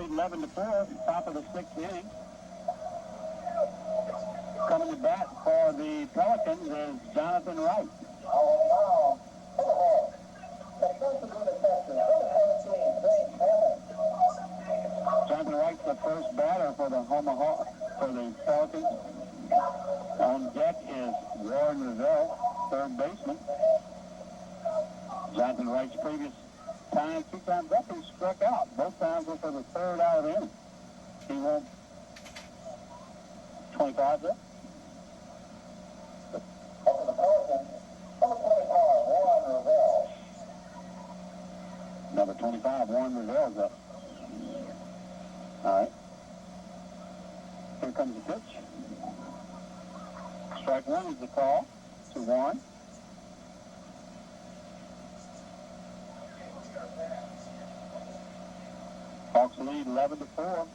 lead 11-4, top of the sixth inning. Coming to bat for the Pelicans is Jonathan Wright. Jonathan Wright's the first batter for the Houma Hawks, for the Pelicans. On deck is Warren Revelle, third baseman. Jonathan Wright's previous time, 2 times up, he struck out. Both times were for the third out of the inning. He won 25 up. Number 25, Warren Revelle's up. All right. Here comes the pitch. Strike one is the call to Warren. Hawks lead 11-4.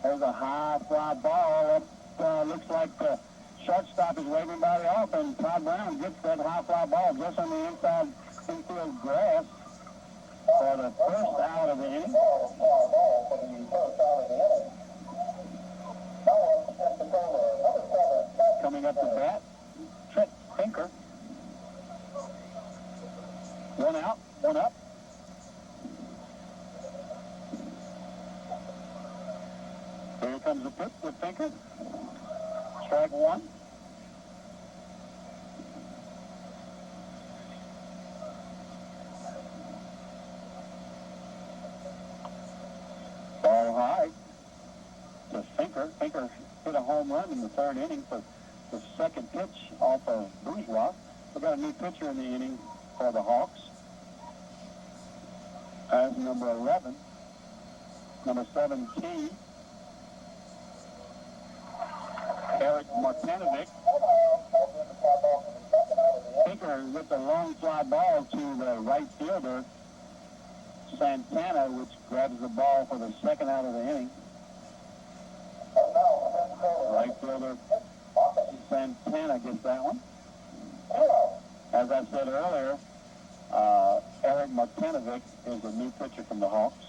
There's a high fly ball. That looks like the shortstop is waving by the off, and Todd Brown gets that high fly ball just on the inside infield grass for the first out of the inning. Coming up to bat, Trent Pinker. One out, one up. Here comes the pitch with Pinker. Strike one. Ball high to Pinker. Pinker hit a home run in the third inning for the second pitch off of Bourgeois. We've got a new pitcher in the inning for the Hawks. As number 11, number 17, Eric Martinovic. Pinker with a long fly ball to the right fielder, Santana, which grabs the ball for the second out of the inning. Right fielder Santana gets that one. As I said earlier, Eric Martinovic is a new pitcher from the Hawks.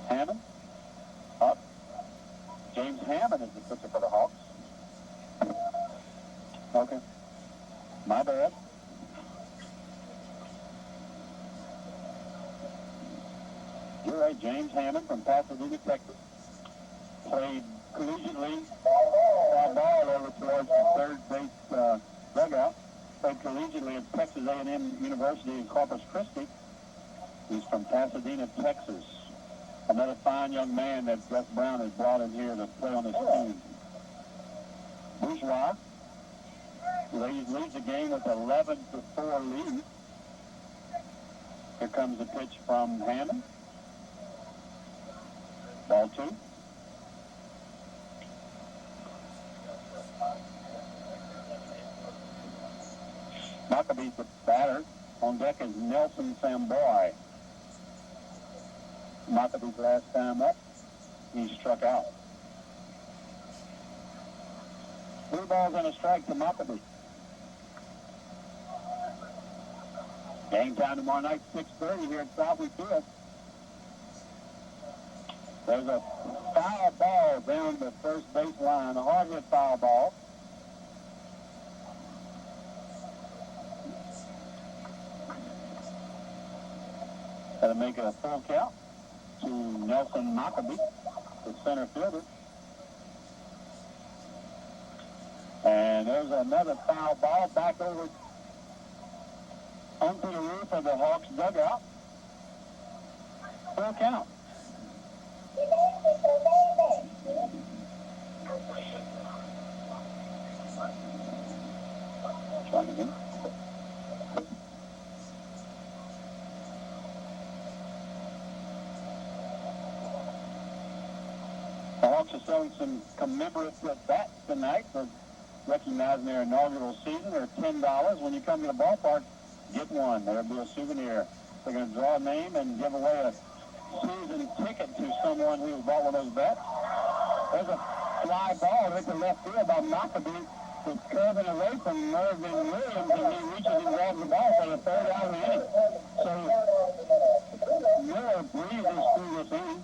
Hammond up. James Hammond is the pitcher for the Hawks. Okay. My bad. You're right, James Hammond from Pasadena, Texas. Played collegiately, ball over towards the third base dugout. Played collegiately at Texas A&M University in Corpus Christi. He's from Pasadena, Texas. Another fine young man that Gus Brown has brought in here to play on his team. Bourgeois leads the game with 11-4 lead. Here comes the pitch from Hammond. Ball two. Maccabee's the batter. On deck is Nelson Samboy. Maccabee's last time up, he struck out. 3 balls and a strike to Maccabee. Game time tomorrow night, 6:30 here at Southwood Field. There's a foul ball down the first base line, a hard hit foul ball. That'll make it a full count to Nelson Maccabee, the center fielder. And there's another foul ball back over onto the roof of the Hawks dugout. Full count. Try again. The Hawks are selling some commemorative bats tonight for recognizing their inaugural season. They're $10. When you come to the ballpark, get one. There'll be a souvenir. They're going to draw a name and give away a season ticket to someone who bought one of those bets. There's a fly ball hit the left field by Maccabee. It's curving away from Mervyn Williams, and he reaches and grabs the ball for the third out of the inning. So 4 breezes through this inning.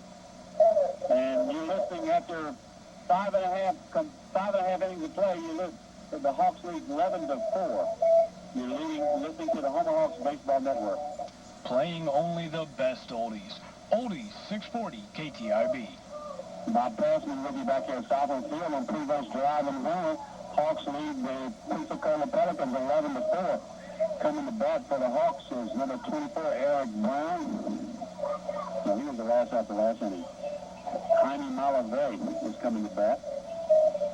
And you're listening after five and a half innings of play, you listen to the Hawks lead 11-4. You're listening to the Houma Hawks Baseball Network. Playing only the best oldies. Oldies 640 KTIB. Bob Passman with you back here at Southland Field on Prevost Drive in Houma. Hawks lead the Pensacola Pelicans 11-4. Coming to bat for the Hawks is number 24, Eric Brown. No, he was the last out the last inning. Jaime Malave is coming to bat.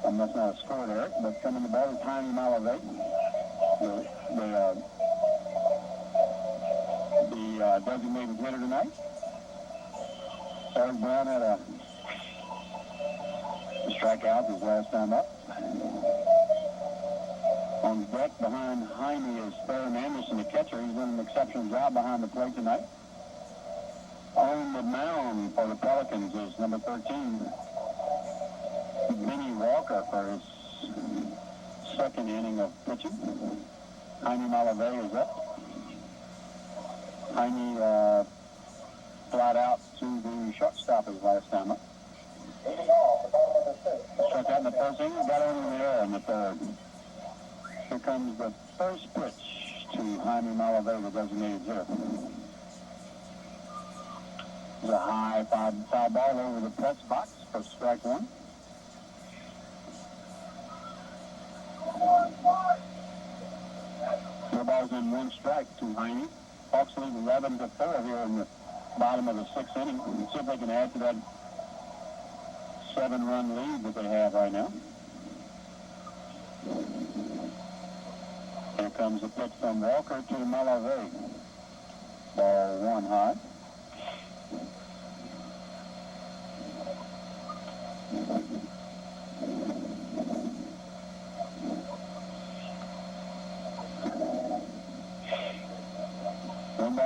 That's not a score, Eric, but coming to bat is Jaime Malave. The designated hitter tonight. Eric Brown had a strikeout his last time up. On deck behind Jaime is Farron Anderson, the catcher. He's done an exceptional job behind the plate tonight. On the mound for the Pelicans is number 13, Vinny Walker, for his second inning of pitching. Jaime Malave is up. Jaime flat out to the shortstop his last time up. Struck out in the first inning, got over the air in the third. Here comes the first pitch to Jaime Malave, the designated hitter. It's a high foul ball over the press box for strike one. No balls in one strike to Jaime. Hawks lead 11-4 here in the bottom of the sixth inning. Let's see if they can add to that 7-run lead that they have right now. Here comes a pitch from Walker to Malave. Ball one high.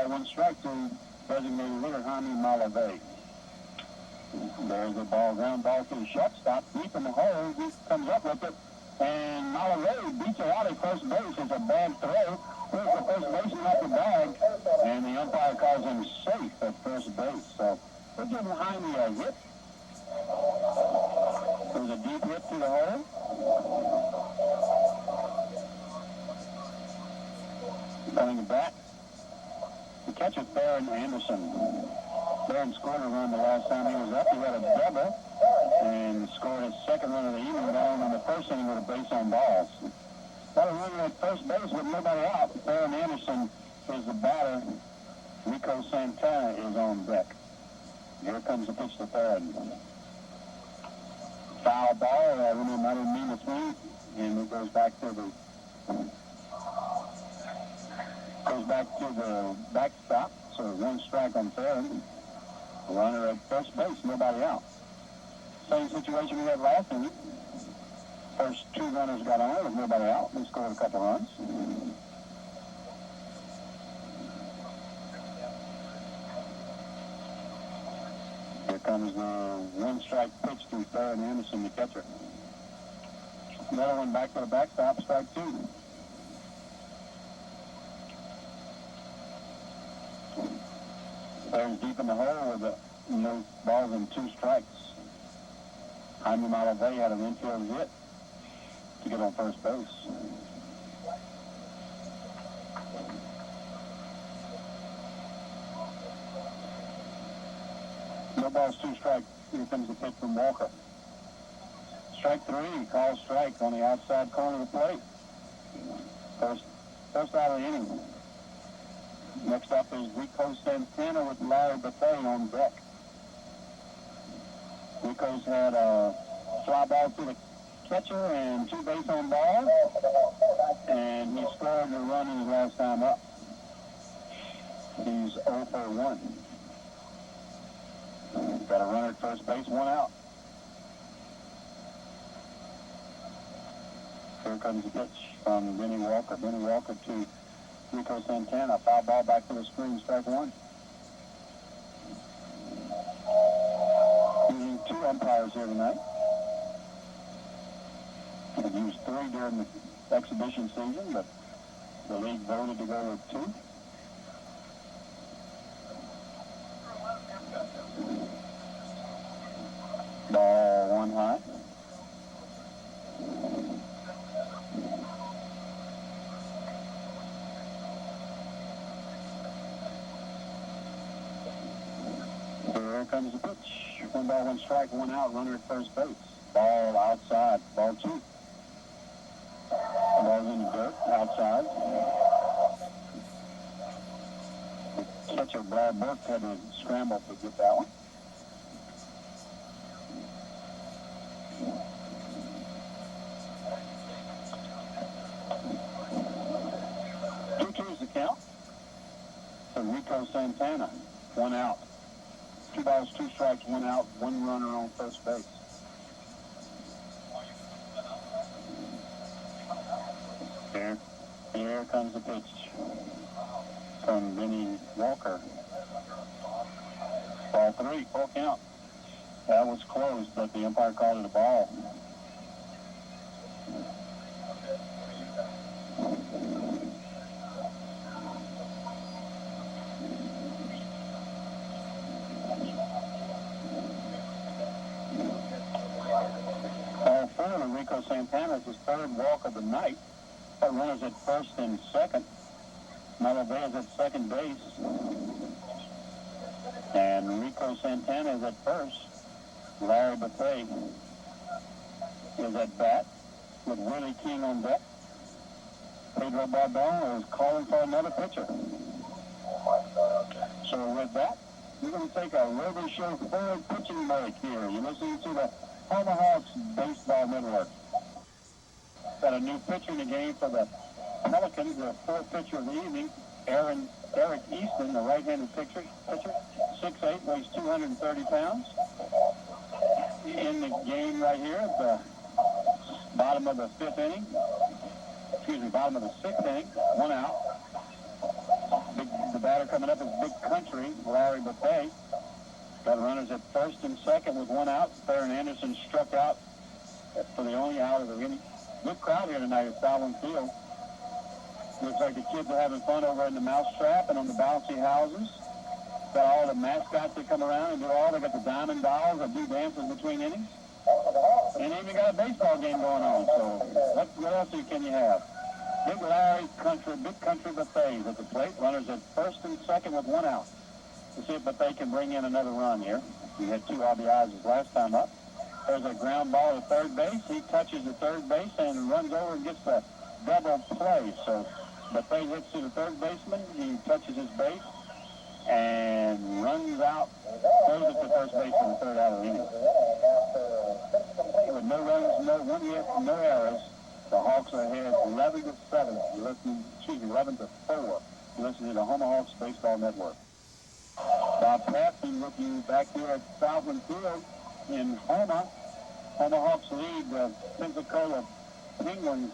One strike to designated hitter Jaime Malave. There's a ground ball to the shortstop, deep in the hole. He comes up with it, and Malave beats it out at first base. It's a bad throw. There's the first baseman off the bag, and the umpire calls him safe at first base. So we're giving Jaime a hit. There's a deep hit to the hole. Coming back. The catcher, Farron Anderson. Farron scored a run the last time he was up. He had a double and scored his second run of the evening, got on in the first inning with a base on balls. Got a runner at first base with nobody out. Farron Anderson is the batter. Rico Santana is on deck. Here comes the pitch to Farron. Foul ball. I didn't mean to swing, and it goes back to the backstop, so one strike on Farron. Runner at first base, nobody out. Same situation we had last inning. First two runners got on with nobody out. They scored a couple runs. Here comes the one-strike pitch to Farron Anderson, the catcher. Another one back to the backstop, strike two. Farron's deep in the hole with no balls and two strikes. Jaime Malave had an infield hit to get on first base. No balls, two strikes. Here comes the pitch from Walker. Strike three, called strike on the outside corner of the plate. First out of the inning. Next up is Rico Santana with Larry Buffet on deck. Rico's had a fly ball to the catcher and two base on balls, and he scored a run his last time up. He's 0 for 1. Got a runner at first base, one out. Here comes the pitch from Vinny Walker. Vinny Walker to Rico Santana. Foul ball back to the screen, strike one. Using two umpires here tonight. They've used three during the exhibition season, but the league voted to go with two. Ball one high. Here comes the pitch. 1 ball, 1 strike, 1 out, runner at first base. Ball outside, ball 2. Ball's in the dirt, outside. The catcher, Bob Burke, had to scramble to get that one. 2-2 is the count. For Rico Santana, 1 out. 2 balls, 2 strikes, 1 out, 1 runner on first base. Here comes the pitch from Benny Walker. Ball 3, full count. That was close, but the umpire called it a ball. Ball 4 to Rico Santana is his 3rd walk of the night. That runner's at first and second. Malavea's at second base. And Rico Santana is at first. Larry Buffet is at bat with Willie King on deck. Pedro Bardon is calling for another pitcher. So with that, we're going to take a River Show forward pitching break here. You're listening to the Houma Hawks Baseball Network. Got a new pitcher in the game for the Pelicans, the 4th pitcher of the evening, Eric Easton, the right-handed pitcher, 6'8", weighs 230 pounds. In the game right here at the bottom of the 5th inning, bottom of the 6th inning, 1 out. The batter coming up is Big Country, Larry Buffet. Got runners at first and second with 1 out. Farron Anderson struck out for the only out of the inning. Good crowd here tonight at Fallon Field. Looks like the kids are having fun over in the mousetrap and on the bouncy houses. Got all the mascots that come around and do all. They got the diamond dolls that do dances between innings. And even got a baseball game going on. So what else can you have? Big Country Buffet at the plate. Runners at first and second with 1 out. To see if Buffet can bring in another run here. He had 2 RBIs his last time up. There's a ground ball to third base. He touches the third base and runs over and gets the double play. So Buffet hits to the third baseman. He touches his base and runs out, throws it to first base for the 3rd out of the inning. With no runs, no 1 hit, no errors, the Hawks are ahead 11-7. 11-4. You listen to the Houma Hawks Baseball Network. Bob Passman with you back here at Southland Field in Houma. Houma Hawks lead the Pensacola Pelicans,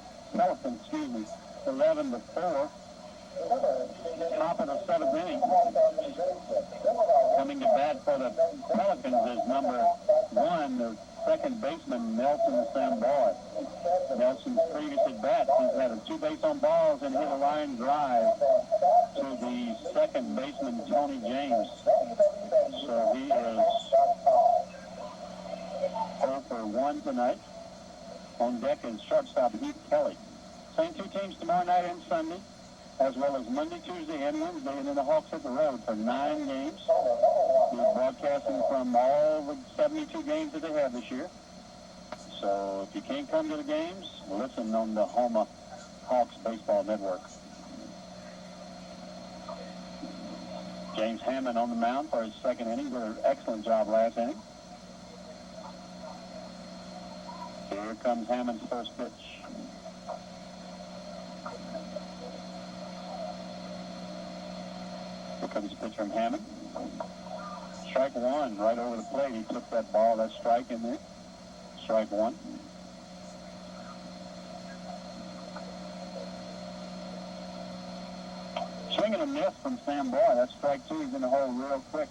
11-4. Top of the 7th inning. Coming to bat for the Pelicans is number 1, the second baseman, Nelson Samboy. Nelson's previous at bat, he's had a 2 base on balls and hit a line drive to the second baseman, Tony James. So he is 0 for 1 tonight. On deck is shortstop Heath Kelly. Same 2 teams tomorrow night and Sunday, as well as Monday, Tuesday, and Wednesday, and then the Hawks hit the road for 9 games. We're broadcasting from all the 72 games that they have this year. So if you can't come to the games, listen on the Houma Hawks Baseball Network. James Hammond on the mound for his 2nd inning. Did an excellent job last inning. Here comes Hammond's first pitch. Here comes the pitch from Hammond. Strike 1 right over the plate. He took that ball, that strike in there. Strike 1. Swing and a miss from Sam Boy. That's strike 2. He's in the hole real quick.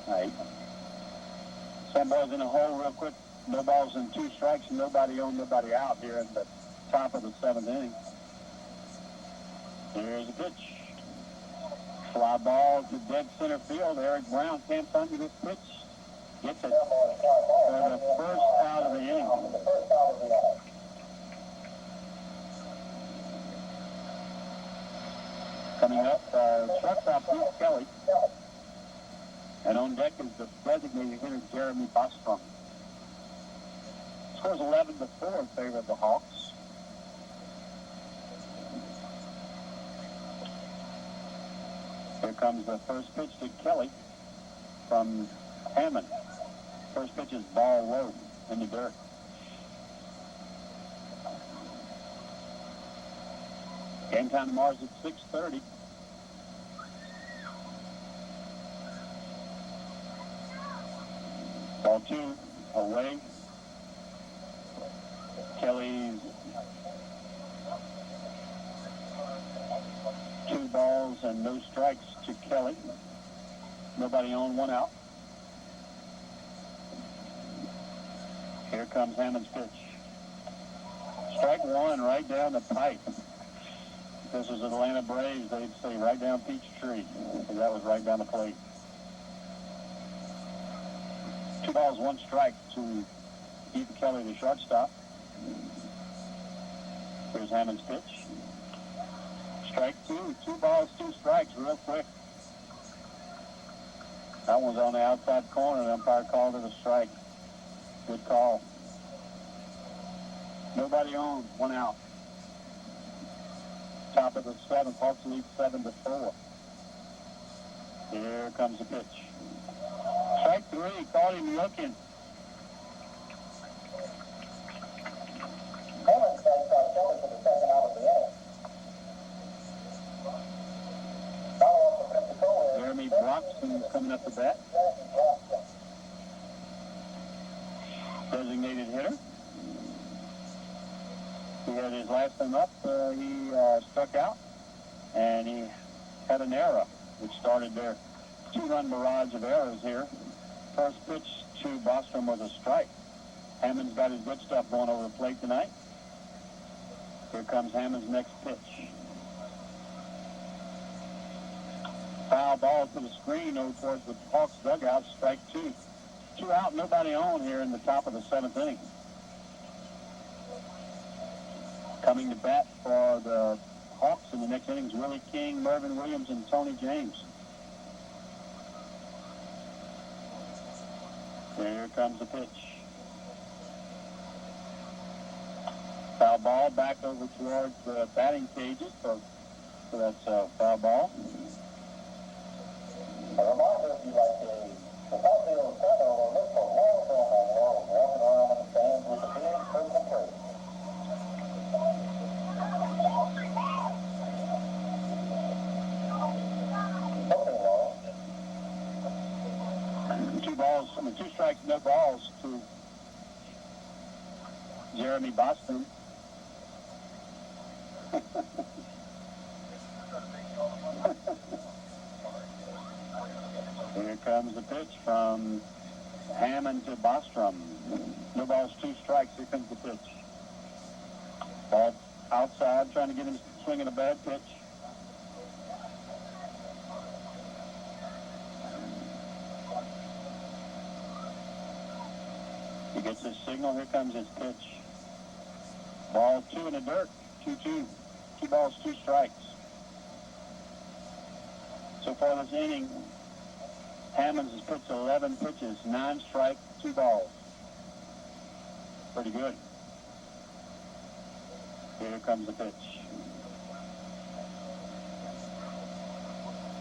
Right. Sam Boy's in the hole real quick. No balls and 2 strikes, nobody on, nobody out here at the top of the 7th inning. Here's a pitch. Fly ball to dead center field. Eric Brown can't undo this pitch. Gets it for the first out of the inning. Coming up, shortstop Bruce Kelly. And on deck is the designated hitter Jeremy Bostrom. Scores 11-4 in favor of the Hawks. Here comes the first pitch to Kelly from Hammond. First pitch is ball low in the dirt. Game time tomorrow's at 6:30. Ball 2 away. Kelly's 2 balls and no strikes to Kelly. Nobody on, 1 out. Here comes Hammond's pitch. Strike 1 right down the pipe. If this was Atlanta Braves, they'd say right down Peachtree. That was right down the plate. 2 balls, 1 strike to Ethan Kelly, the shortstop. Here's Hammond's pitch. Strike 2. 2 balls, 2 strikes, real quick. That one's on the outside corner. The umpire called it a strike. Good call. Nobody on, 1 out. Top of the 7th, Hawks lead 7-4. Here comes the pitch. Strike 3, caught him looking. Jeremy Broxton is coming up to bat. Designated hitter. He had his last time up. He struck out, and he had an error, which started their 2-run barrage of errors here. First pitch to Bostrom was a strike. Hammond's got his good stuff going over the plate tonight. Here comes Hammond's next pitch. Foul ball to the screen over towards the Hawks dugout, strike 2. 2 out, nobody on here in the top of the 7th inning. Coming to bat for the Hawks in the next innings, Willie King, Mervyn Williams, and Tony James. Here comes the pitch. Foul ball back over towards the batting cages, so that's foul ball. A reminder, if you like the outfield center or look for long film on wall, walking around in the stands with the big person tree. Okay, 2 balls, 2 strikes, no balls to Jeremy Bostrom. Here comes the pitch from Hammond to Bostrom. No balls, 2 strikes. Here comes the pitch. Ball outside, trying to get him swinging a bad pitch. He gets his signal. Here comes his pitch. Ball 2 in the dirt. 2-2. 2 balls, 2 strikes. So far this inning, Hammonds has pitched 11 pitches, 9 strikes, 2 balls. Pretty good. Here comes the pitch.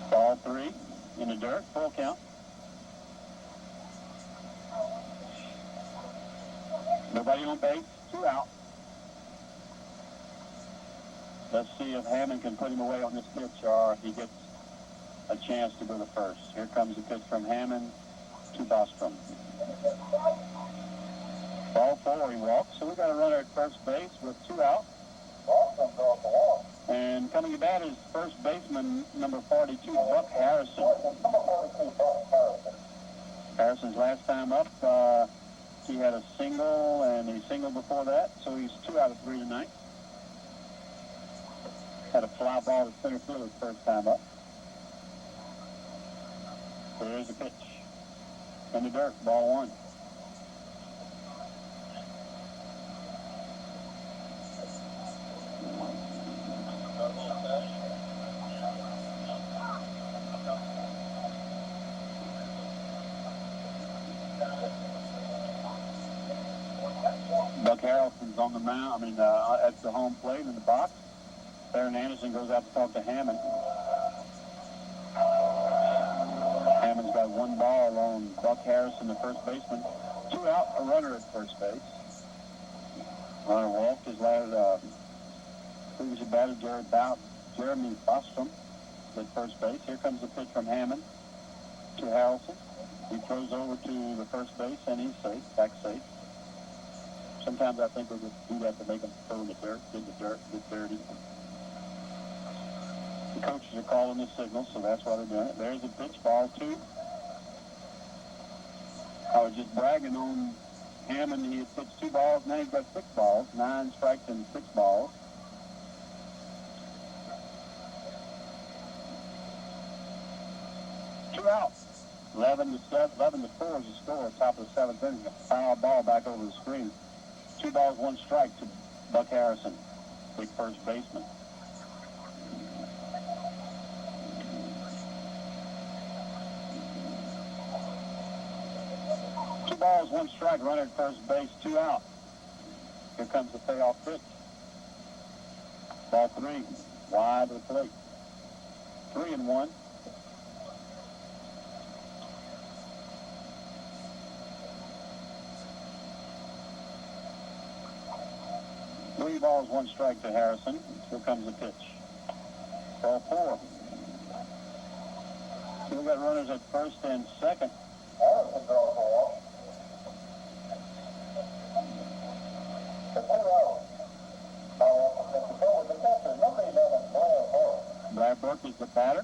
Ball 3 in the dirt, full count. Nobody on base, 2 out. Let's see if Hammond can put him away on this pitch or if he gets a chance to go to first. Here comes the pitch from Hammond to Bostrom. Ball 4, he walks. So we got a runner at first base with 2 out. And coming to bat is first baseman number 42, Buck Harrison. Harrison's last time up, he had a single and he singled before that, so he's 2 out of 3 tonight. Had a fly ball to center field his first time up. There's the pitch. In the dirt, ball one. Buck Harrelson's on the mound, at the home plate in the box. Theron Anderson goes out to talk to Hammond. Hammond's got one ball on Buck Harrison, the first baseman. 2 out, a runner at first base. Runner walked his last, previous batter, Jeremy Bostrom at first base. Here comes the pitch from Hammond to Harrelson. He throws over to the first base, and he's safe, back safe. Sometimes I think we're going to do that to make them throw in the dirt, get dirty. The coaches are calling the signal, so that's why they're doing it. There's a pitch, ball 2. I was just bragging on Hammond. He had pitched 2 balls, now he's got 6 balls, 9 strikes and 6 balls. Two outs. 11 to 4 is the score. Top of the 7th inning. A foul ball back over the screen. 2 balls, 1 strike to Buck Harrison, big first baseman. Two balls, 1 strike, runner at first base, 2 out. Here comes the payoff pitch. Ball 3, wide of the plate. 3-1. Three balls, 1 strike to Harrison. Here comes the pitch. Ball 4. So we've got runners at first and second. Harrison draws ball. The 2 out. Now, Pensacola, the catcher, number 11, Blair Burke. Blair Burke is the batter,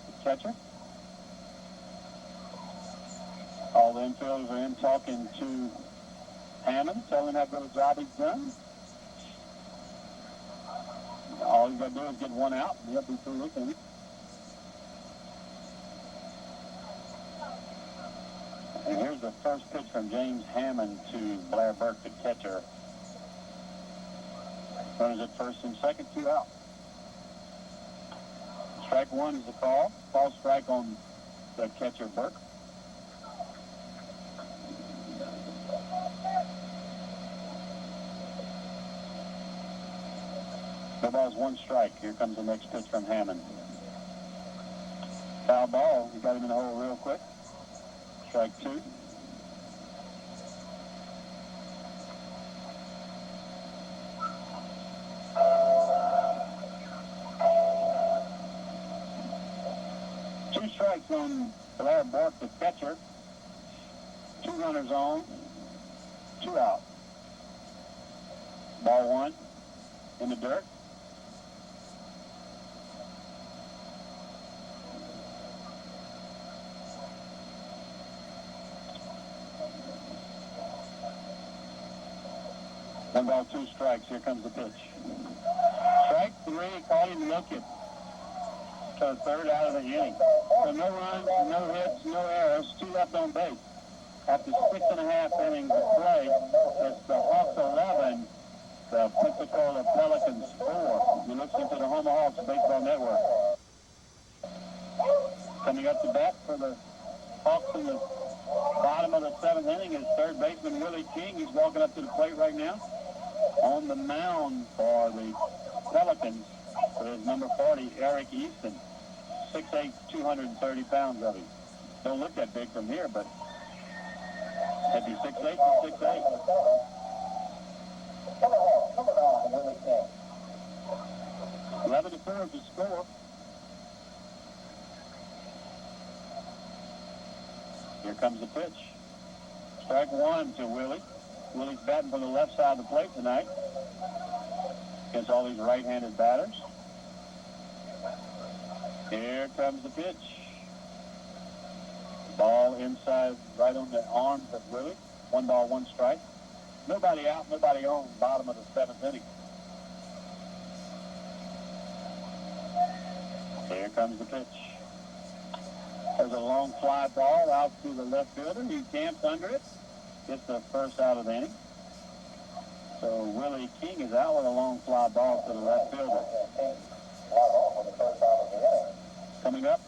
the catcher. All the infielders are in talking to Hammond, telling him how good a job he's done. All you got to do is get 1 out, and he'll be through with him. And here's the first pitch from James Hammond to Blair Burke, the catcher. Runners at first and second, 2 out. Strike 1 is the call. Ball strike on the catcher, Burke. No balls, 1 strike. Here comes the next pitch from Hammond. Foul ball. He got him in the hole real quick. Strike 2. Two strikes on Blair Burke, the catcher. 2 runners on. 2 out. Ball 1 in the dirt. One ball, 2 strikes. Here comes the pitch. Strike 3. Caught him looking to the 3rd out of the inning. So no runs, no hits, no errors. 2 left on base. After 6.5 innings of play, it's the Hawks 11, the Pensacola Pelicans 4. You're listening to the Houma Hawks Baseball Network. Coming up to bat for the Hawks in the bottom of the 7th inning is 3rd baseman Willie King. He's walking up to the plate right now. On the mound for the Pelicans is number 40, Eric Easton. 6'8", 230 pounds of him. Don't look that big from here, but if he's 6'8", he's 6'8". 11 to 4 is the score. Here comes the pitch. Strike 1 to Willie. Willie's batting from the left side of the plate tonight against all these right-handed batters. Here comes the pitch. Ball inside, right on the arms of Willie. 1 ball, 1 strike. Nobody out, nobody on, bottom of the 7th inning. Here comes the pitch. There's a long fly ball out to the left fielder. He camps under it. Gets the first out of the inning. So Willie King is out with a long fly ball to the left fielder. Coming up,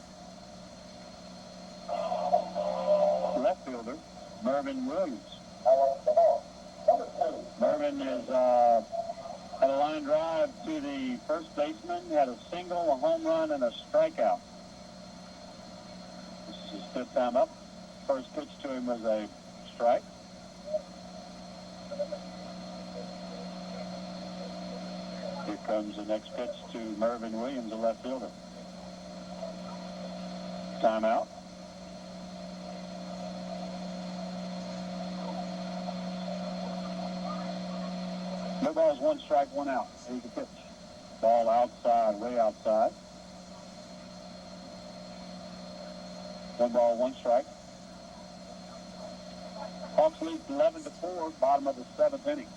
left fielder, Mervyn Williams. Mervyn is had a line drive to the first baseman, had a single, a home run, and a strikeout. This is his fifth time up. First pitch to him was a strike. Here comes the next pitch to Mervyn Williams, the left fielder. Timeout. No balls, one strike, one out. Here's the pitch. Ball outside, way outside. One ball, one strike. Hawks lead 11-4, bottom of the seventh inning.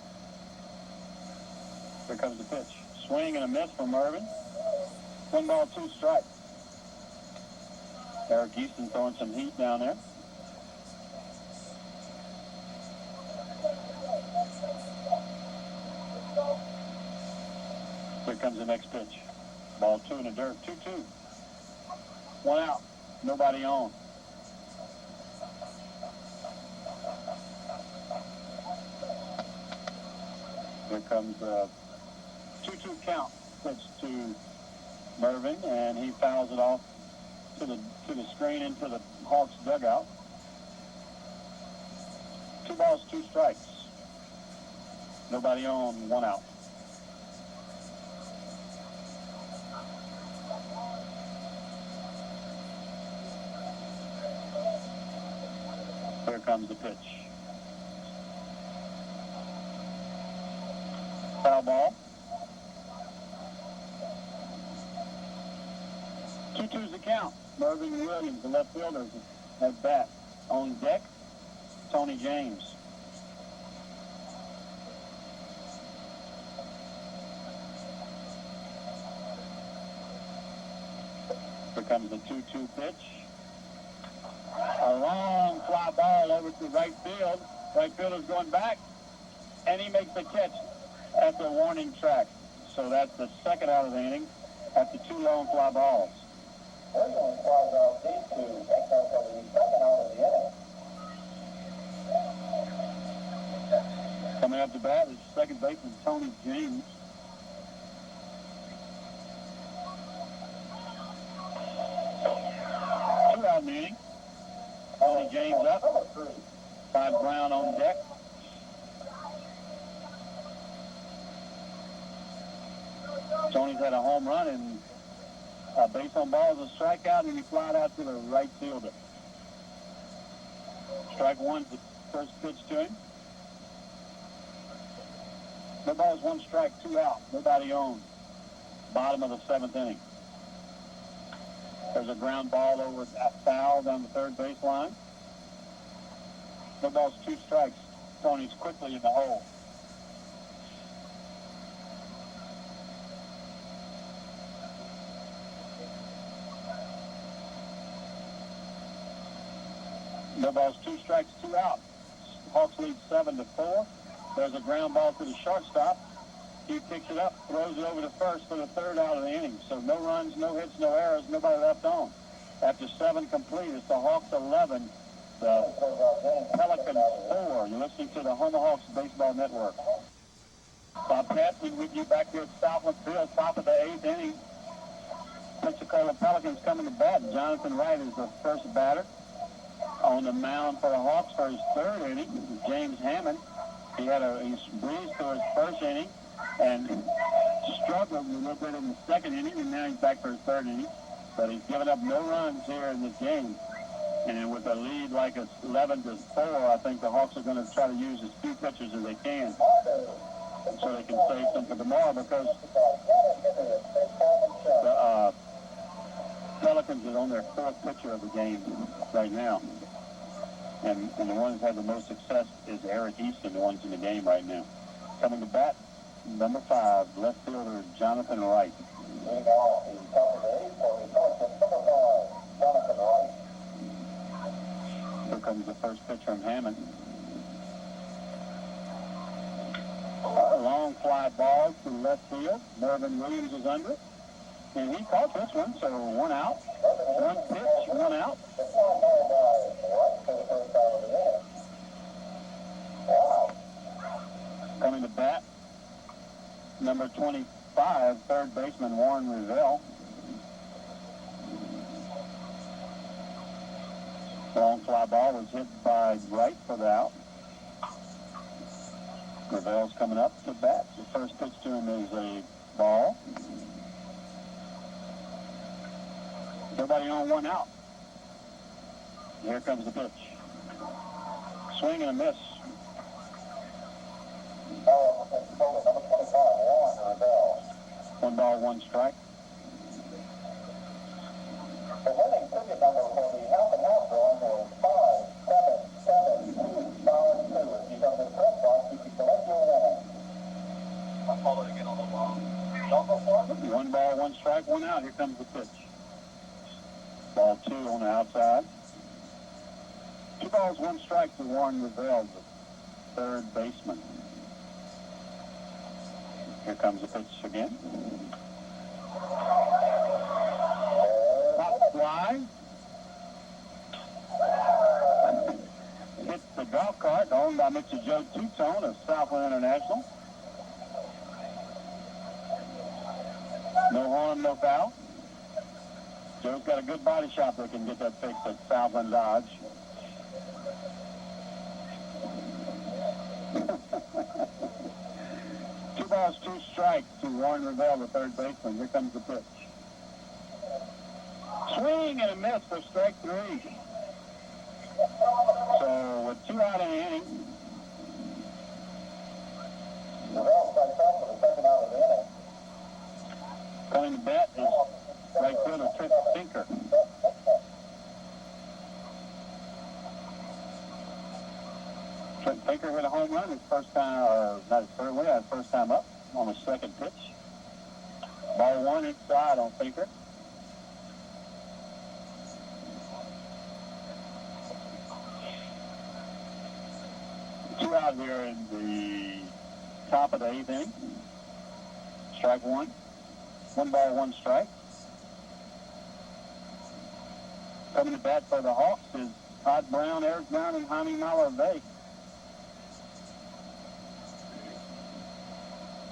Here comes the pitch. Swing and a miss for Mervyn. One ball, two strikes. Eric Easton throwing some heat down there. Here comes the next pitch. Ball two in the dirt. 2-2. One out. Nobody on. Here comes the 2-2 count. Pitch to Mervyn, and he fouls it off to the screen into the Hawks dugout. 2 balls, 2 strikes. Nobody on, one out. Here comes the pitch. Foul ball. 2-2's the count. Mervyn Williams, the left fielder, at bat. On deck, Tony James. Here comes the 2-2 pitch. A long fly ball over to right field. Right fielder's going back, and he makes the catch at the warning track. So that's the second out of the inning after 2 long fly balls. Coming up to bat is second baseman Tony James. Two out in the inning. Tony James up. Todd Brown on deck. Tony's had a home run and a base on ball is a strikeout, and he flied out to the right fielder. Strike one's the first pitch to him. No balls, 1 strike, 2 out. Nobody on. Bottom of the seventh inning. There's a ground ball over at foul down the third baseline. No balls, 2 strikes. Tony's quickly in the hole. No balls, 2 strikes, 2 out. Hawks lead 7-4. There's a ground ball to the shortstop. He picks it up, throws it over to first for the third out of the inning. So no runs, no hits, no errors, nobody left on. After 7 complete, it's the Hawks 11, the Pelicans 4. You're listening to the Houma Hawks Baseball Network. Bob Passman with you back here at Southland Field, top of the 8th inning. Pensacola Pelicans coming to bat. Jonathan Wright is the first batter. On the mound for the Hawks for his third inning is James Hammond. He breezed to his first inning and struggled a little bit in the second inning, and now he's back for his third inning. But he's given up no runs here in this game. And with a lead like it's 11-4, I think the Hawks are going to try to use as few pitchers as they can so they can save some for tomorrow, because the Pelicans is on their 4th pitcher of the game right now. And the one who's had the most success is Eric Easton, the one's in the game right now. Coming to bat, number 5, left fielder Jonathan Wright. Here comes the first pitch from Hammond. A long fly ball to left field. Mervyn Williams is under it. And he caught this one, so one out. One pitch, one out. Coming to bat, number 25, third baseman Warren Revelle. Long fly ball was hit by right for the out. Revelle's coming up to bat. The first pitch to him is a ball. Everybody on one out. Here comes the pitch. Swing and a miss. One ball, one strike. The winning ticket number for the half and half drawing was 5772-2. If you come to the press box, you can collect your winning. I'll call it again on the wall. Don't go for it. One ball, one strike, one out. Here comes the pitch. Ball two on the outside. 2 balls, 1 strike to Warren Revelle, the third baseman. Here comes the pitch again. Pop fly. Hits the golf cart owned by Mr. Joe Tutone of Southland International. No harm, no foul. Joe's got a good body shop that can get that fixed at Southland Dodge. Two balls, 2 strikes to Warren Revelle, the third baseman. Here comes the pitch. Swing and a miss for strike 3. So with 2 out in the inning. Revelle strikes out for the second out of the inning. Coming to bat is right fielder Trent Tinker. Trent Tinker hit a home run his first time, not his third one, his first time up on the second pitch. Ball 1 inside on Tinker. Two out here in the top of the 8th inning. Strike 1. 1 ball, 1 strike. Coming to bat for the Hawks is Todd Brown, Eric Brown, and Jaime Malave.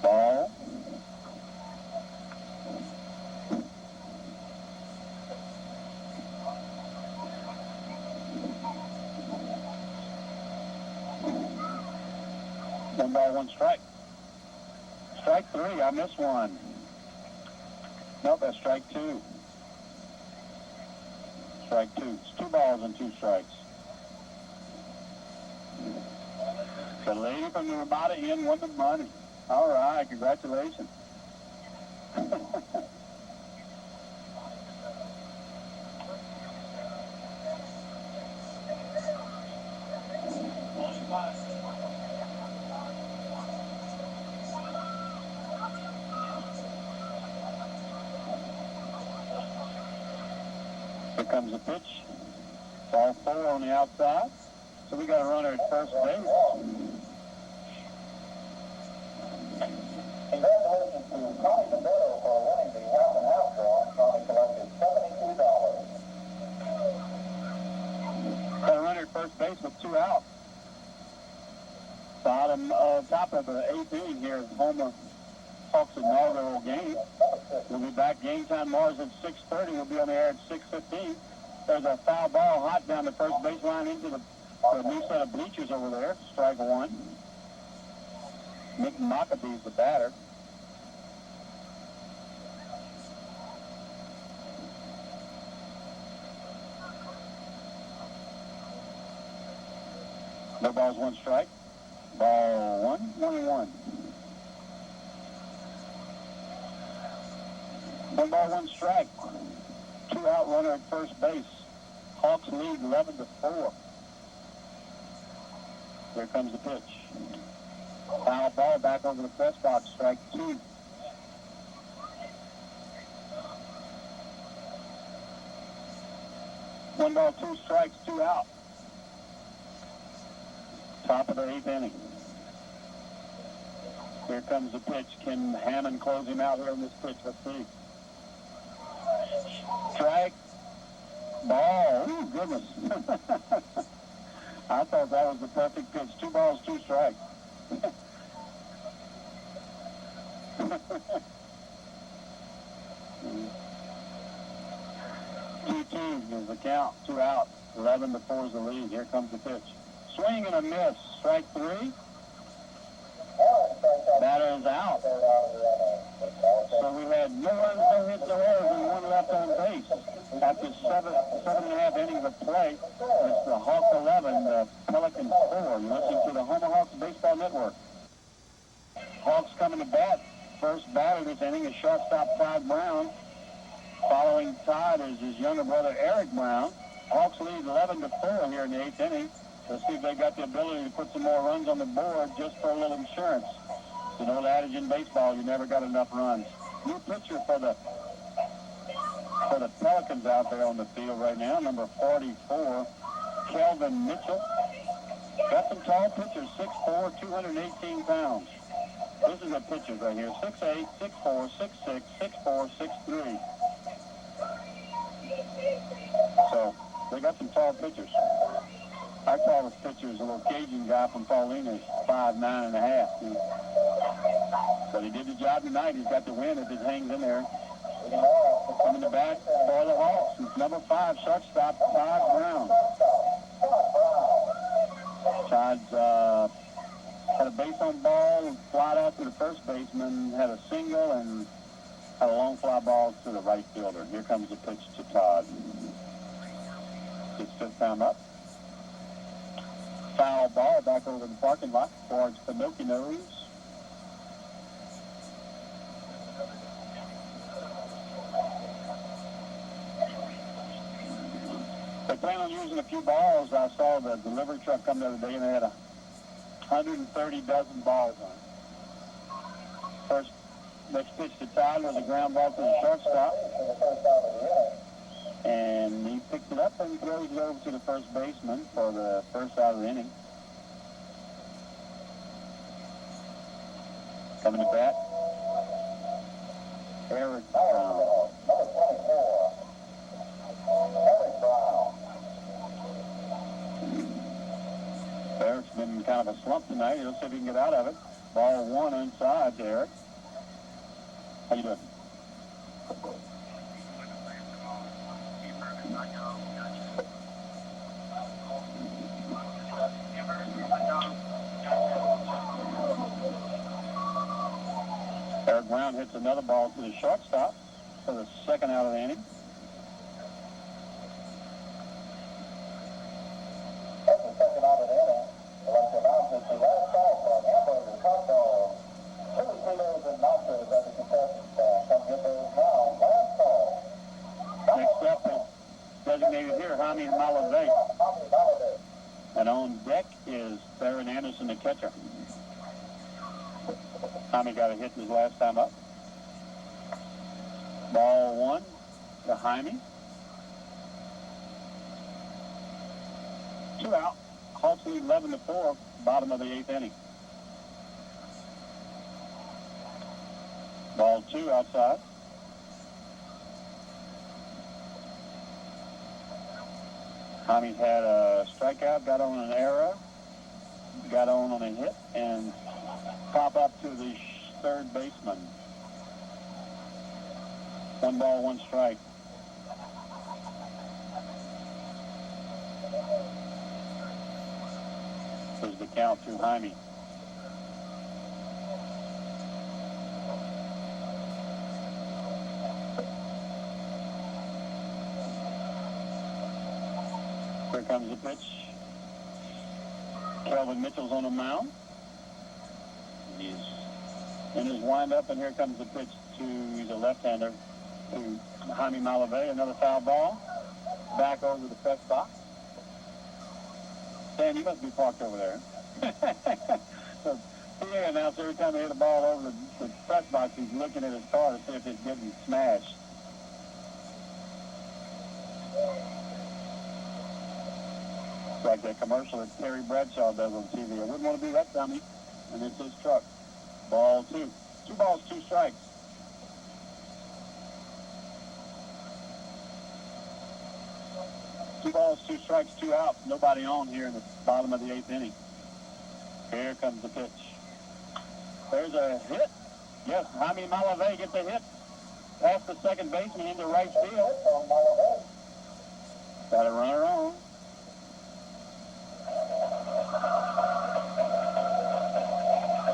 Ball. One ball, 1 strike. Strike 3, I missed one. Nope, that's strike 2. Strike 2. It's 2 balls and 2 strikes. The lady from the Ramada Inn won the money. All right, congratulations. Here comes the pitch. Ball 4 on the outside. So we got a runner at first base. Congratulations to Connie Cabello for winning the half and half draw. Connie collected $72. Got a runner at first base with 2 out. Top of the 8th inning here is Houma Hawks inaugural game. We'll be back game time Mars at 6:30. We'll be on the air at 6:15. There's a foul ball hot down the first baseline into the new set of bleachers over there. Strike 1. Nick Maccabee's the batter. No balls, 1 strike. Ball 1, 1-1. 1 ball, 1 strike. 2 out runner at first base. Hawks lead 11-4. Here comes the pitch. Foul ball back over the press box. Strike 2. 1 ball, 2 strikes, 2 out. Top of the 8th inning. Here comes the pitch. Can Hammond close him out here on this pitch? Let's see. Strike. Ball. Ooh, goodness. I thought that was the perfect pitch. 2 balls, 2 strikes. Two is the count. 2 out. 11-4 is the lead. Here comes the pitch. Swing and a miss. Strike 3. Batter is out. So we had no runs, no hits, no errors, and 1 left on base. After seven and a half innings of play, it's the Hawks 11, the Pelicans 4. You're listening to the Houma Hawks Baseball Network. Hawks coming to bat. First batter this inning is shortstop Todd Brown. Following Todd is his younger brother Eric Brown. Hawks lead 11-4 here in the 8th inning. Let's see if they got the ability to put some more runs on the board just for a little insurance. You know, the adage in baseball, you never got enough runs. New pitcher for the Pelicans out there on the field right now, number 44, Kelvin Mitchell. Got some tall pitchers, 6'4", 218 pounds. This is a pitcher right here, 6'8", 6'4", 6'6", 6'4", 6'3". So, they got some tall pitchers. Our tallest pitcher is a little Cajun guy from Paulina, 5'9½". But he did the job tonight. He's got the win if it hangs in there. Coming to bat for the Hawks, it's number 5, shortstop Todd Brown. Todd's had a base on ball, flied out to the first baseman, had a single, and had a long fly ball to the right fielder. Here comes the pitch to Todd. His 5th time up. Foul ball back over the parking lot towards Pinocchio's. They plan on using a few balls. I saw the delivery truck come the other day, and they had 130 dozen balls on it. Next pitch to Todd was a ground ball to the shortstop. And he picked it up and throws it over to the first baseman for the first out of the inning. Coming to bat, Eric Brown. Eric's been kind of a slump tonight. He'll see if he can get out of it. Ball 1 inside to Eric. How you doing? Eric Brown hits another ball to the shortstop for the 2nd out of the inning. That's the 2nd out of the inning. I'd like to announce that the last call for hamburgers, hot dogs, chili potatoes, and nachos at the concession stand. Come get those now. Last call. Next up is designated here, Houma Hawks. And on deck is Barron Anderson, the catcher. Houma got a hit his last time up. Ball 1 to Houma. 2 out. Hawks lead 11-4, bottom of the 8th inning. Ball 2 outside. Houma had a strikeout, got on an error, got on a hit, and pop up to the 3rd baseman. 1 ball, 1 strike. Here's the count to Houma. Here comes the pitch. Kelvin Mitchell's on the mound. He's in his windup, and here comes the pitch he's a left-hander, to Jaime Malave, another foul ball. Back over the press box. Dan, you must be parked over there. So, PA announcer, every time they hit a ball over the press box, he's looking at his car to see if it's getting smashed. It's like that commercial that Terry Bradshaw does on TV. I wouldn't want to be that dummy. And it's his truck. Ball 2. 2 balls, 2 strikes. Two balls, 2 strikes, 2 outs. Nobody on here in the bottom of the 8th inning. Here comes the pitch. There's a hit. Yes, Jaime Malave gets a hit past the second baseman into right field. Got a runner on.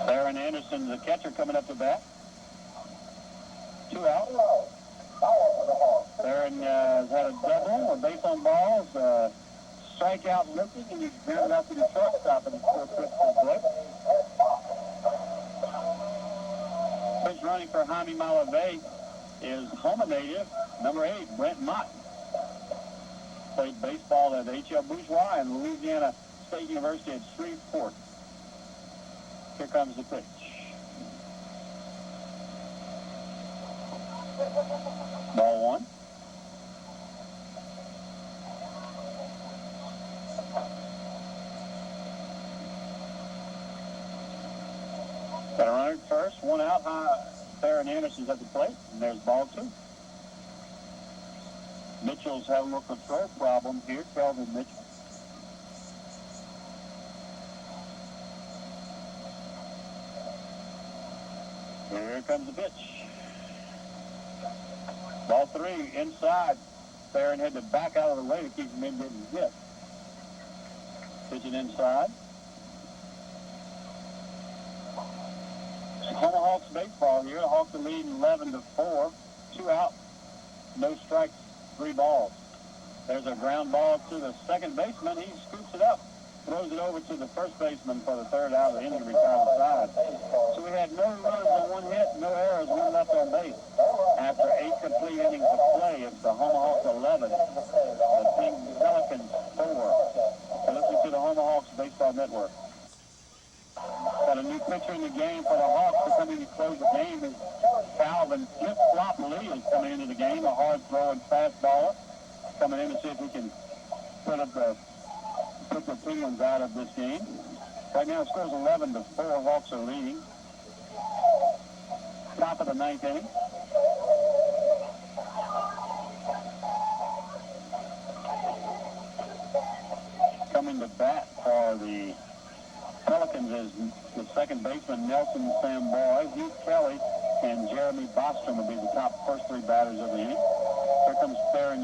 Theron Anderson, the catcher, coming up to bat. 2 out. Theron has had a double, a base on balls, strikeout looking, and he's grounded out to the shortstop, and he's still pitched to the plate. Pitch running for Jaime Malave is Houma native, number 8, Brent Mott. Played baseball at H.L. Bourgeois and Louisiana State University at Shreveport. Here comes the pitch. Ball 1. Got a runner at first, 1 out. Theron Anderson's at the plate, and there's ball 2. Mitchell's having a little control problem here, Kelvin Mitchell. Here comes the pitch. Ball 3, inside. Theron had to back out of the way to keep him in getting hit. Pitching inside. Houma Hawks baseball here. The Hawks are leading 11-4. 2 out. No strikes, 3 balls. There's a ground ball to the second baseman. He scoops it up. Throws it over to the first baseman for the 3rd out of the injury time side. So we had no runs on 1 hit, no errors, 1 left on base. After 8 complete innings of play, it's the Houma Hawks 11, the Pink Pelicans 4. So listen to the Houma Hawks Baseball Network. Got a new pitcher in the game for the Hawks to come in and close the game. Is Calvin Flip-Flop Lee is coming into the game, a hard-throwing fastballer. Coming in to see if he can put the Penguins out of this game. Right now it scores 11-4. Hawks are leading. Top of the 9th inning. Coming to bat for the Pelicans is the second baseman Nelson Samboy, Heath Kelly, and Jeremy Bostrom will be the top first 3 batters of the inning. Here comes Theron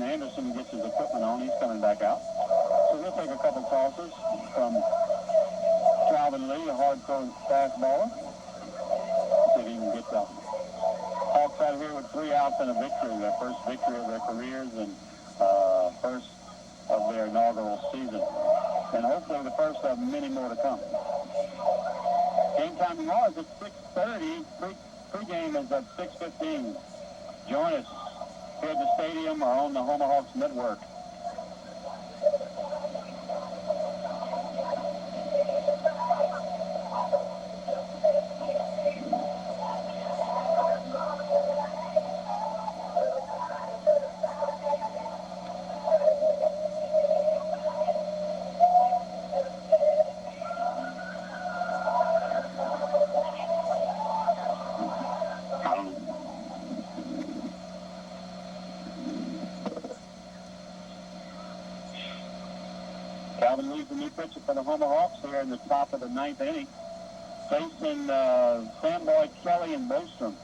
Anderson, who gets his equipment on. He's coming back out. So we'll take a couple tosses from Calvin Lee, a hard-throwing fastballer. See if he can get the Hawks out of here with 3 outs and a victory, their first victory of their careers and first of their inaugural season. And hopefully the first of many more to come. Game time tomorrow is at 6:30. Pre-game is at 6:15. Join us here at the stadium or on the Houma Hawks Network. Calvin Lee's the new pitcher for the Houma Hawks here in the top of the 9th inning. Facing Samboy, Kelly, and Bostrom.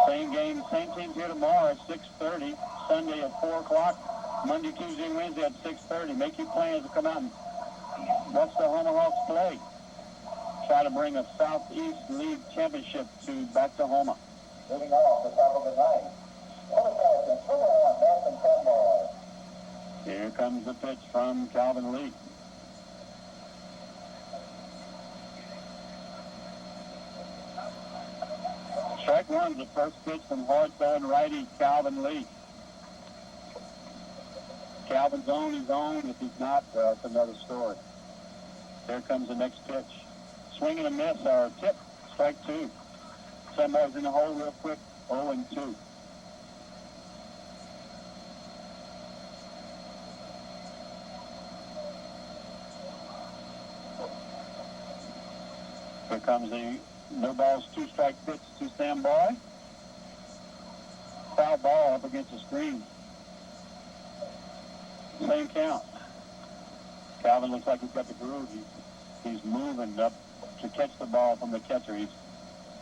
Same game, same teams here tomorrow at 6:30. Sunday at 4 o'clock. Monday, Tuesday, and Wednesday at 6:30. Make your plans to come out and watch the Houma Hawks play. Try to bring a Southeast League championship back to Houma. Moving off the top of the 9th. Here comes the pitch from Calvin Lee. Strike 1 is the first pitch from hard-throwing righty Calvin Lee. Calvin's on his own. If he's not, that's another story. Here comes the next pitch. Swing and a miss, or a tip. Strike 2. Somebody's in the hole real quick. 0-2. Here comes the no balls, 2-strike pitch to Sam Boy. Foul ball up against the screen. Same count. Calvin looks like he's got the groove. He's moving up to catch the ball from the catcher. He's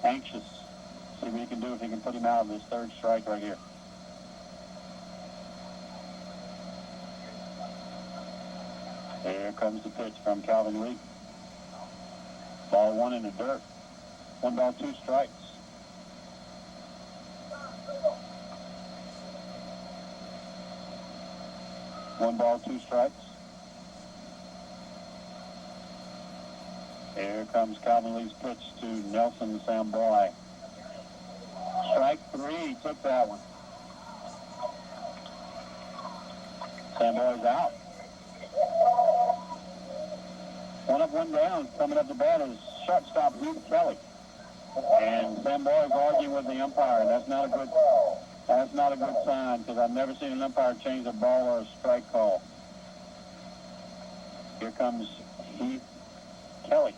anxious. See what he can do if he can put him out of this third strike right here. Here comes the pitch from Calvin Lee. Ball 1 in the dirt. 1 ball, 2 strikes. One ball, 2 strikes. Here comes Calvin Lee's pitch to Nelson Samboy. Strike 3, he took that one. Samboy's out. 1 up, 1 down. Coming up the bat is shortstop Heath Kelly. And Samboy's arguing with the umpire. That's not a good sign, because I've never seen an umpire change a ball or a strike call. Here comes Heath Kelly.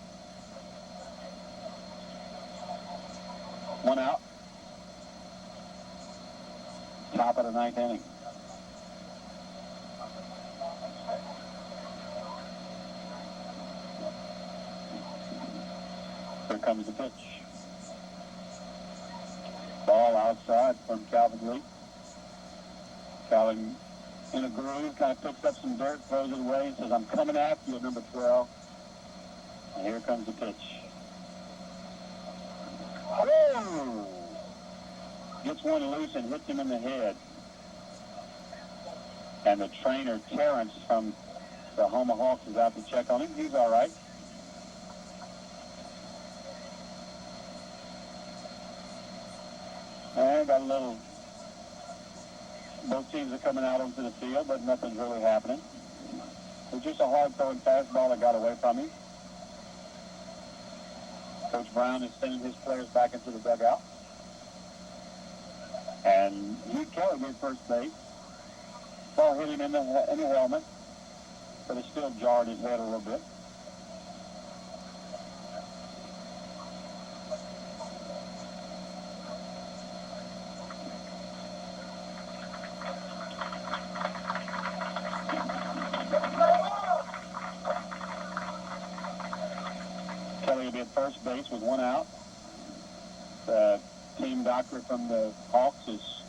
1 out. Top of the 9th inning. Here comes the pitch. Ball outside from Calvin Lee. Calvin in a groove, kind of picks up some dirt, throws it away, and says, "I'm coming after you, number 12. And here comes the pitch. Woo! Gets one loose and hits him in the head. And the trainer, Terrence, from the Houma Hawks, is out to check on him. He's all right. And got a little, both teams are coming out onto the field, but nothing's really happening. It's just a hard-throwing fastball that got away from him. Coach Brown is sending his players back into the dugout. And Heath Kelly did first base. Ball hit him in the helmet, but it still jarred his head a little bit. Kelly will be at first base with 1 out. The team doctor from the Hawks is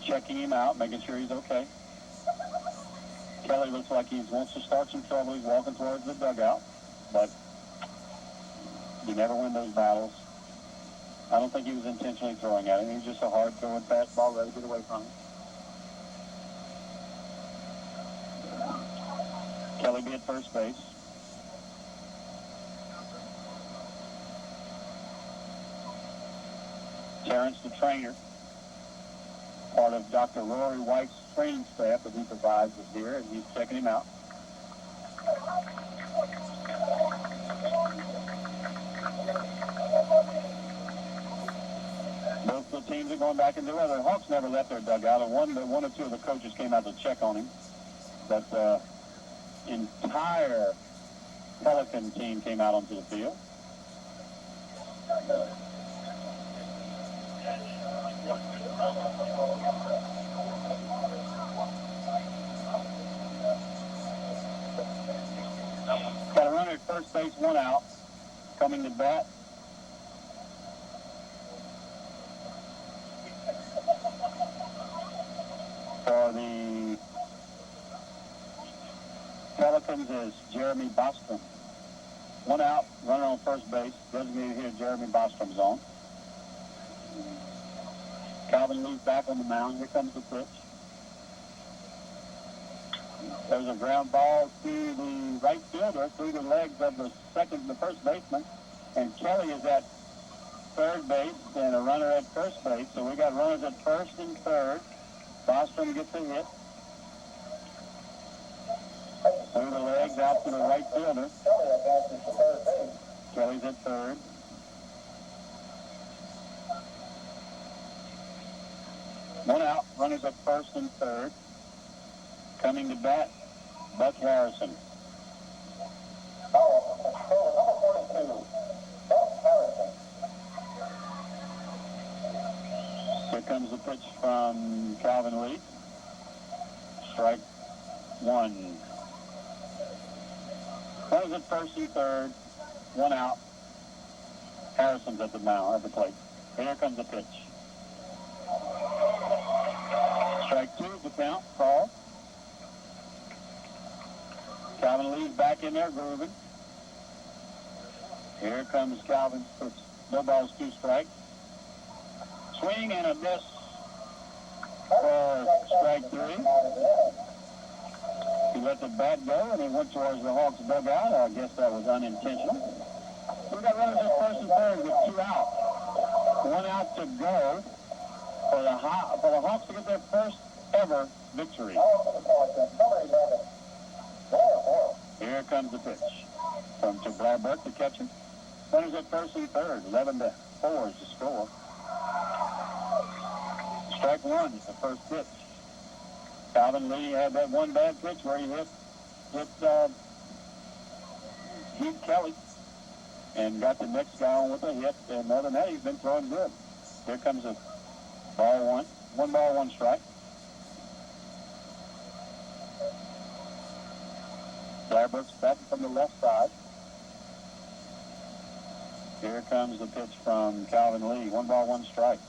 checking him out, making sure he's okay. Kelly looks like he wants to start some trouble. He's walking towards the dugout, but you never win those battles. I don't think he was intentionally throwing at him. He was just a hard-throwing fastball ready to get away from him. Kelly be at first base. Terrence, the trainer, part of Dr. Rory White's training staff that he provides us here, and he's checking him out. Both the teams are going back into weather. The Hawks never left their dugout, and one or two of the coaches came out to check on him. But the entire Pelican team came out onto the field. Got a runner at first base, 1 out. Coming to bat. For the Pelicans is Jeremy Bostrom. 1 out, runner on first base. Designated here, Jeremy Bostrom's on. Calvin Lee's back on the mound. Here comes the pitch. There's a ground ball to the right fielder through the legs of the first baseman. And Kelly is at third base and a runner at first base. So we got runners at first and third. Bostrom gets a hit. Through the legs out to the right fielder. Kelly's at third. One out, runners at first and third. Coming to bat, Buck Harrison. Number 42, Buck pitch from Calvin Lee. Strike one. Runners at first and third. One out. Harrison's at the mound, at the plate. Here comes the pitch. Strike two is the count. Call. Calvin Lee's back in there grooving. Here comes Calvin's pitch. No balls, two strikes. Swing and a miss for strike three. He let the bat go and he went towards the Hawks dugout. I guess that was unintentional. We got runners at first and third with two out. One out to go for the Hawks to get their first ever victory. Here comes the pitch from Blairburg, the catcher. Runners at first and third, 11-4 is the score. Strike one is the first pitch. Calvin Lee had that one bad pitch where he hit Heath Kelly and got the next guy on with a hit. And other than that, he's been throwing good. Here comes a ball one. One ball, one strike. Blairburg's batting from the left side. Here comes the pitch from Calvin Lee. One ball, one strike.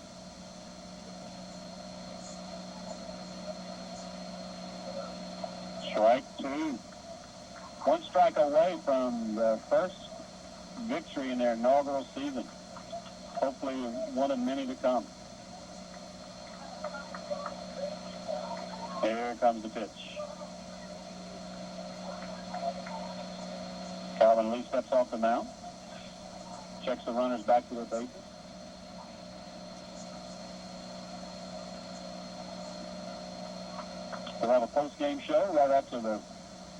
Strike two. One strike away from the first victory in their inaugural season. Hopefully one of many to come. Here comes the pitch. Calvin Lee steps off the mound. Checks the runners back to their bases. We'll have a post-game show right after the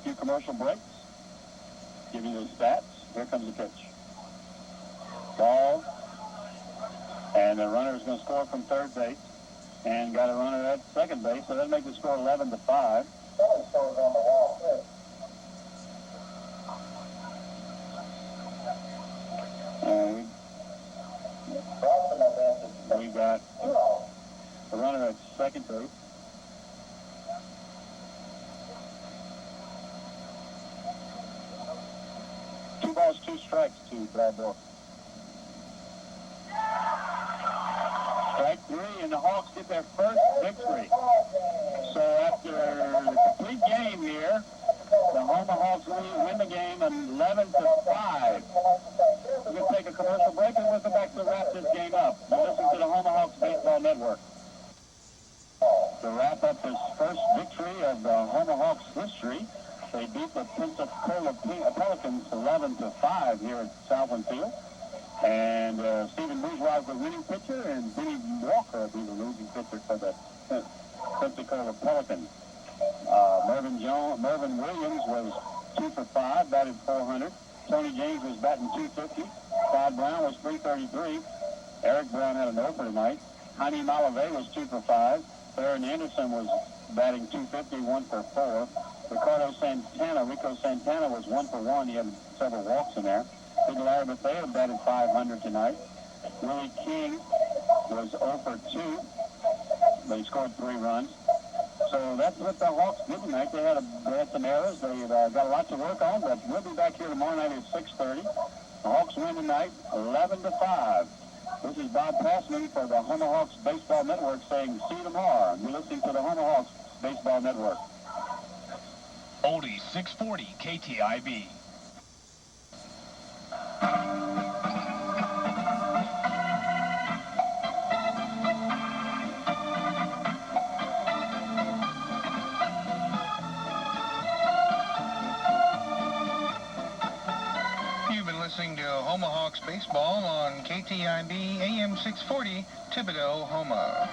few commercial breaks. Give you the stats. Here comes the pitch. Ball. And the runner is going to score from third base. And got a runner at second base, so that'll make the score 11-5. And we got the runner at second base. Two balls, two strikes to Blairburg. Strike three, and the Hawks get their first victory. So after the complete game here, the Houma Hawks win the game 11-5. We're going to take a commercial break and we'll come back to wrap this game up. You're listening to the Houma Hawks Baseball Network. To wrap up this first victory of the Houma Hawks history, they beat the Pensacola Pelicans 11-5 here at Southland Field. And Stephen Bourgeois is the winning pitcher, and Benny Walker will be the losing pitcher for the Pensacola Pelicans. Mervyn Williams was 2 for 5, batted .400. Tony James was batting .250. Todd Brown was .333. Eric Brown had an opener tonight. Jaime Malave was 2 for 5. Aaron Anderson was batting .250, 1 for 4. Rico Santana was 1 for 1. He had several walks in there. Big Larry Mateo batted .500 tonight. Willie King was 0 for 2, but he scored 3 runs. So that's what the Hawks did tonight. They had some errors. They've got a lot to work on, but we'll be back here tomorrow night at 6:30. The Hawks win tonight 11-5. This is Bob Passman for the Houma Hawks Baseball Network saying see you tomorrow. You're listening to the Houma Hawks Baseball Network. Oldies 640 KTIB. You've been listening to Houma Hawks Baseball on KTIB-AM 640, Thibodaux, Houma.